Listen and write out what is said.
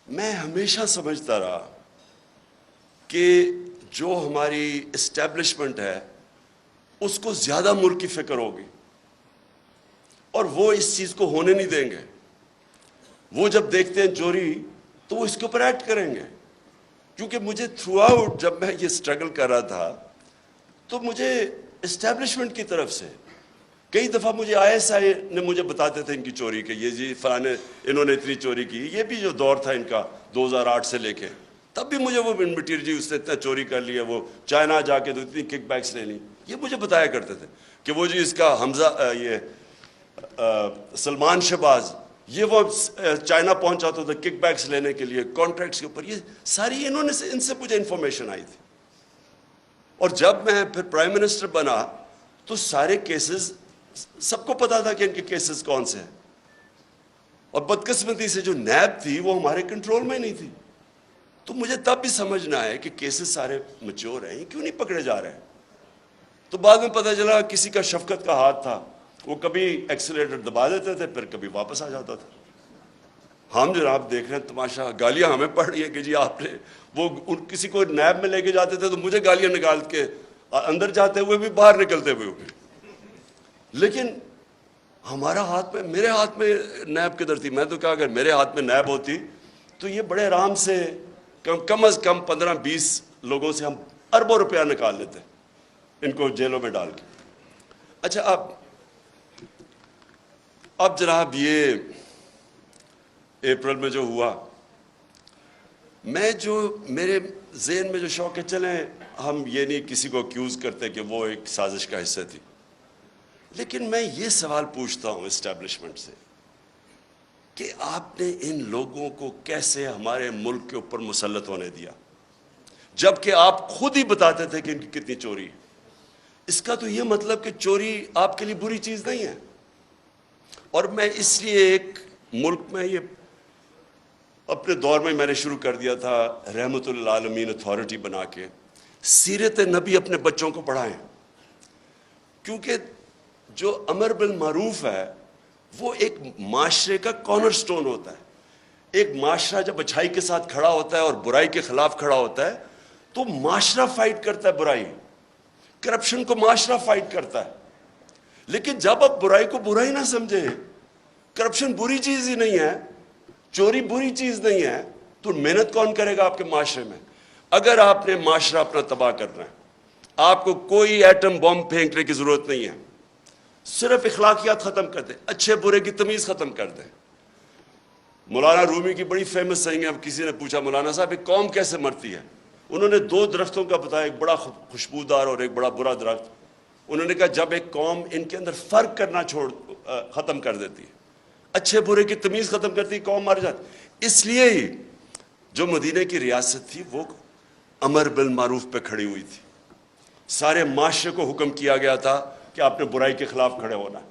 میں ہمیشہ سمجھتا رہا کہ جو ہماری اسٹیبلشمنٹ ہے اس کو زیادہ ملک کی فکر ہوگی اور وہ اس چیز کو ہونے نہیں دیں گے. وہ جب دیکھتے ہیں چوری تو وہ اس کے اوپر ایکٹ کریں گے. کیونکہ مجھے تھرو آؤٹ جب میں یہ اسٹرگل کر رہا تھا تو مجھے اسٹیبلشمنٹ کی طرف سے کئی دفعہ مجھے ISI نے مجھے بتاتے تھے ان کی چوری کے، یہ جی فلانے انہوں نے اتنی چوری کی. یہ بھی جو دور تھا ان کا 2008 سے لے کے، تب بھی مجھے وہ مٹیریل جی اس نے اتنا چوری کر لیا، وہ چائنا جا کے تو اتنی کک بیکس لے لی. یہ مجھے بتایا کرتے تھے کہ وہ جی اس کا حمزہ سلمان شہباز یہ وہ چائنا پہنچا تھا کک بیکس لینے کے لیے کانٹریکٹس کے اوپر. یہ ساری انہوں نے ان سے مجھے انفارمیشن آئی تھی. اور جب میں پھر پرائم منسٹر بنا تو سارے کیسز سب کو پتا تھا کہ ان کے کیسز کون سے ہیں. اور بدقسمتی سے جو نیب تھی وہ ہمارے کنٹرول میں نہیں تھی. تو مجھے تب بھی سمجھنا ہے کہ کیسز سارے میچور ہیں، کیوں نہیں پکڑے جا رہے ہیں. تو بعد میں پتہ چلا کسی کا شفقت کا ہاتھ تھا، وہ کبھی ایکسیلیٹر دبا دیتے تھے پھر کبھی واپس آ جاتا تھا. ہم جناب دیکھ رہے ہیں تماشا، گالیاں ہمیں پڑ رہی ہیں کہ جی آپ نے وہ کسی کو نیب میں لے کے جاتے تھے تو مجھے گالیاں نکال کے اندر جاتے ہوئے بھی باہر نکلتے ہوئے بھی. لیکن ہمارا ہاتھ میں، میرے ہاتھ میں نیب کدھر تھی؟ میں تو کہا اگر میرے ہاتھ میں نیب ہوتی تو یہ بڑے آرام سے کم از کم 15-20 لوگوں سے ہم اربوں روپیہ نکال لیتے ان کو جیلوں میں ڈال کے. اچھا اب جناب یہ اپریل میں جو ہوا، میں جو میرے ذہن میں جو شوق ہے، چلیں ہم یہ نہیں کسی کو اکیوز کرتے کہ وہ ایک سازش کا حصہ تھی، لیکن میں یہ سوال پوچھتا ہوں اسٹیبلشمنٹ سے کہ آپ نے ان لوگوں کو کیسے ہمارے ملک کے اوپر مسلط ہونے دیا جبکہ آپ خود ہی بتاتے تھے کہ ان کی کتنی چوری ہے. اس کا تو یہ مطلب کہ چوری آپ کے لیے بری چیز نہیں ہے. اور میں اس لیے ایک ملک میں یہ اپنے دور میں نے شروع کر دیا تھا رحمت للعالمین اتھارٹی بنا کے سیرت نبی اپنے بچوں کو پڑھائیں. کیونکہ جو امر بالمعروف ہے وہ ایک معاشرے کا کارنر سٹون ہوتا ہے. ایک معاشرہ جب اچھائی کے ساتھ کھڑا ہوتا ہے اور برائی کے خلاف کھڑا ہوتا ہے تو معاشرہ فائٹ کرتا ہے برائی، کرپشن کو معاشرہ فائٹ کرتا ہے. لیکن جب آپ برائی کو برائی نہ سمجھیں، کرپشن بری چیز ہی نہیں ہے، چوری بری چیز نہیں ہے، تو محنت کون کرے گا آپ کے معاشرے میں؟ اگر آپ نے معاشرہ اپنا تباہ کرنا ہے، آپ کو کوئی ایٹم بم پھینکنے کی ضرورت نہیں ہے، صرف اخلاقیات ختم کر دیں، اچھے برے کی تمیز ختم کر دیں. مولانا رومی کی بڑی فیمس سینگ ہے. اب کسی نے پوچھا مولانا صاحب ایک قوم کیسے مرتی ہے؟ انہوں نے 2 درختوں کا بتایا، ایک بڑا خوشبودار اور ایک بڑا برا درخت. انہوں نے کہا جب ایک قوم ان کے اندر فرق کرنا ختم کر دیتی ہے، اچھے برے کی تمیز ختم کرتی ہے، قوم مر جاتی. اس لیے ہی جو مدینہ کی ریاست تھی وہ امر بالمعروف پہ کھڑی ہوئی تھی. سارے معاشرے کو حکم کیا گیا تھا کہ آپ نے برائی کے خلاف کھڑے ہونا ہے.